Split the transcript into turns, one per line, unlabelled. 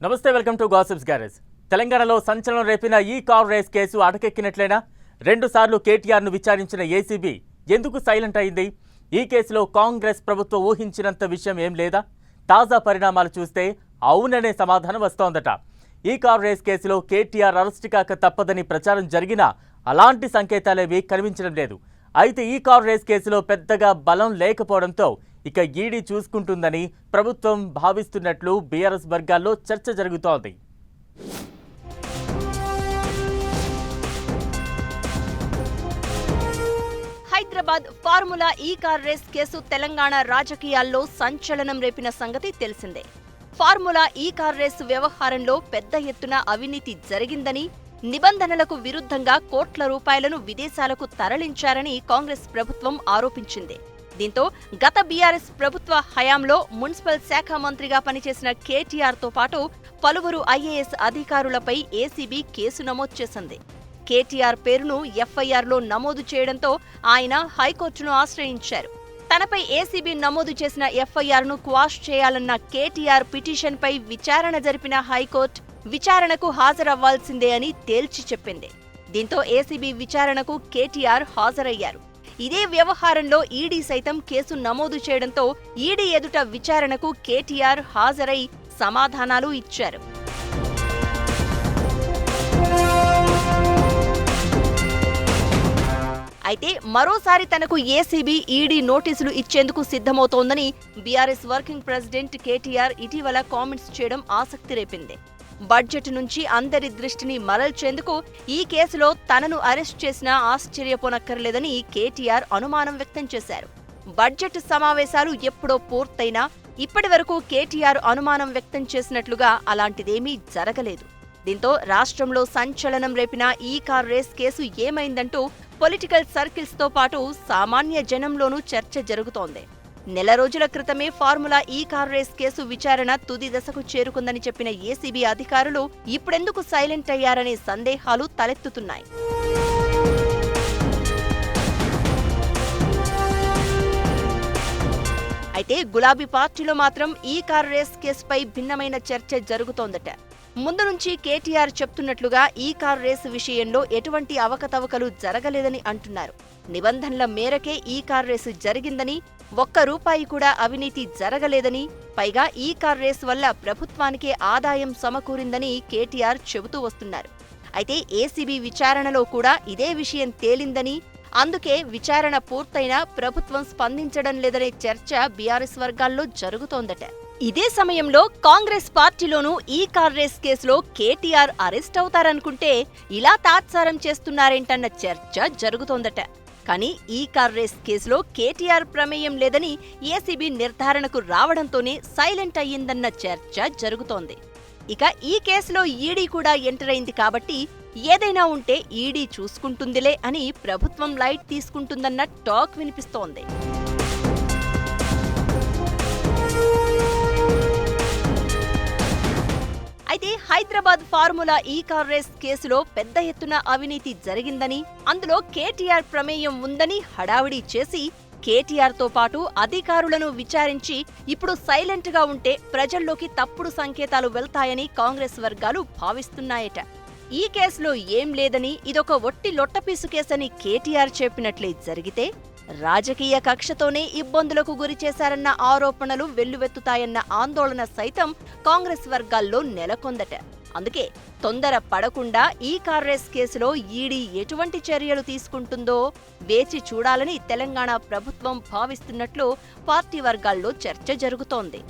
నమస్తే, welcome to gossips garage. తెలంగాణలో సంచలనం రేపిన ఈ కార్ రేస్ కేసు అటకెక్కినట్లేనా? 2 సార్లు కేటీఆర్ను విచారించిన ఏసీబీ ఎందుకు సైలెంట్ అయింది? ఈ కేసులో కాంగ్రెస్ ప్రభుత్వం ఊహించినంత విషయం ఏం లేదా? తాజా పరిణామాలు చూస్తే అవుననే సమాధానం వస్తోందట. ఈ కార్ రేస్ కేసులో కేటీఆర్ అరెస్ట్ కాక తప్పదని ప్రచారం జరిగినా అలాంటి సంకేతాలేవి కనిపించడం లేదు. అయితే ఈ కార్ రేస్ కేసులో పెద్దగా బలం లేకపోవడంతో ఇక ఈడీ చూసుకుంటుందని ప్రభుత్వం భావిస్తున్నట్లు బీఆర్ఎస్ వర్గాల్లో చర్చ జరుగుతోంది.
హైదరాబాద్ ఫార్ములా ఈ కార్ రేస్ కేసు తెలంగాణ రాజకీయాల్లో సంచలనం రేపిన సంగతి తెలిసిందే. ఫార్ములా ఈ కార్ రేసు వ్యవహారంలో పెద్ద ఎత్తున అవినీతి జరిగిందని, నిబంధనలకు విరుద్ధంగా కోట్ల రూపాయలను విదేశాలకు తరలించారని కాంగ్రెస్ ప్రభుత్వం ఆరోపించింది. దీంతో గత బీఆర్ఎస్ ప్రభుత్వ హయాంలో మున్సిపల్ శాఖ మంత్రిగా పనిచేసిన కేటీఆర్తో పాటు పలువురు ఐఏఎస్ అధికారులపై ఏసీబీ కేసు నమోదు చేసింది. కేటీఆర్ పేరును ఎఫ్ఐఆర్లో నమోదు చేయడంతో ఆయన హైకోర్టును ఆశ్రయించారు. తనపై ఏసీబీ నమోదు చేసిన ఎఫ్ఐఆర్ను క్వాష్ చేయాలన్న కేటీఆర్ పిటిషన్పై విచారణ జరిపిన హైకోర్టు విచారణకు హాజరవ్వాల్సిందే అని తేల్చి చెప్పింది. దీంతో ఏసీబీ విచారణకు కేటీఆర్ హాజరయ్యారు. ఇదే వ్యవహారంలో ఈడీ సైతం కేసు నమోదు చేయడంతో ఈడీ ఎదుట విచారణకు కేటీఆర్ హాజరై సమాధానాలు ఇచ్చారు. అయితే మరోసారి తనకు ఏసీబీ ఈడీ నోటీసులు ఇచ్చేందుకు సిద్ధమవుతోందని బీఆర్ఎస్ వర్కింగ్ ప్రెసిడెంట్ కేటీఆర్ ఇటీవల కామెంట్స్ చేయడం ఆసక్తి రేపింది. బడ్జెట్ నుంచి అందరి దృష్టిని మరల్చేందుకు ఈ కేసులో తనను అరెస్ట్ చేసినా ఆశ్చర్యపోనక్కర్లేదని కేటీఆర్ అనుమానం వ్యక్తం చేశారు. బడ్జెట్ సమావేశాలు ఎప్పుడో పూర్తయినా ఇప్పటి వరకు కేటీఆర్ అనుమానం వ్యక్తం చేసినట్లుగా అలాంటిదేమీ జరగలేదు. దీంతో రాష్ట్రంలో సంచలనం రేపిన ఈ కార్ రేస్ కేసు ఏమైందంటూ పొలిటికల్ సర్కిల్స్ తో పాటు సామాన్య జనంలోనూ చర్చ జరుగుతోంది. నెల రోజుల క్రితమే ఫార్ములా ఈ కార్ రేస్ కేసు విచారణ తుది దశకు చేరుకుందని చెప్పిన ఏసీబీ అధికారులు ఇప్పుడెందుకు సైలెంట్ అయ్యారనే సందేహాలు తలెత్తుతున్నాయి. అయితే గులాబీ పార్టీలో మాత్రం ఈ కార్ రేస్ కేసుపై భిన్నమైన చర్చ జరుగుతోందట. ముందు నుంచి కేటీఆర్ చెప్తున్నట్లుగా ఈ కార్ రేసు విషయంలో ఎటువంటి అవకతవకలు జరగలేదని అంటున్నారు. నిబంధనల మేరకే ఈ కార్ రేసు జరిగిందని, ₹1 కూడా అవినీతి జరగలేదని, పైగా ఈ కార్ రేసు వల్ల ప్రభుత్వానికే ఆదాయం సమకూరిందని కేటీఆర్ చెబుతూ వస్తున్నారు. అయితే ఏసీబీ విచారణలో కూడా ఇదే విషయం తేలిందని, అందుకే విచారణ పూర్తయినా ప్రభుత్వం స్పందించడం లేదనే చర్చ బీఆర్ఎస్ వర్గాల్లో జరుగుతోందట. ఇదే సమయంలో కాంగ్రెస్ పార్టీలోనూ ఈ కార్ రేస్ కేసులో కేటీఆర్ అరెస్ట్ అవుతారనుకుంటే ఇలా తాత్సారం చేస్తున్నారేంటన్న చర్చ జరుగుతోందట. కానీ ఈ కార్ రేస్ కేసులో కేటీఆర్ ప్రమేయం లేదని ఏసీబీ నిర్ధారణకు రావడంతోనే సైలెంట్ అయ్యిందన్న చర్చ జరుగుతోంది. ఇక ఈ కేసులో ఈడీ కూడా ఎంటర్ అయింది కాబట్టి ఏదైనా ఉంటే ఈడీ చూసుకుంటుందిలే అని ప్రభుత్వం లైట్ తీసుకుంటుందన్న టాక్ వినిపిస్తోంది. అయితే హైదరాబాద్ ఫార్ములా ఈ కార్ రేస్ కేసులో పెద్ద ఎత్తున అవినీతి జరిగిందని, అందులో కేటీఆర్ ప్రమేయం ఉందని హడావిడి చేసి కేటీఆర్తో పాటు అధికారులను విచారించి ఇప్పుడు సైలెంట్ గా ఉంటే ప్రజల్లోకి తప్పుడు సంకేతాలు వెళ్తాయని కాంగ్రెస్ వర్గాలు భావిస్తున్నాయట. ఈ కేసులో ఏం లేదని, ఇదొక ఒట్టి లొట్టపీసు కేసని కేటీఆర్ చెప్పినట్లే జరిగితే రాజకీయ కక్షతోనే ఇబ్బందులకు గురి చేశారన్న ఆరోపణలు వెల్లువెత్తుతాయన్న ఆందోళన సైతం కాంగ్రెస్ వర్గాల్లో నెలకొందట. అందుకే తొందర పడకుండా ఈ కార్ రేస్ కేసులో ఈడీ ఎటువంటి చర్యలు తీసుకుంటుందో వేచి చూడాలని తెలంగాణ ప్రభుత్వం భావిస్తున్నట్లు పార్టీ వర్గాల్లో చర్చ జరుగుతోంది.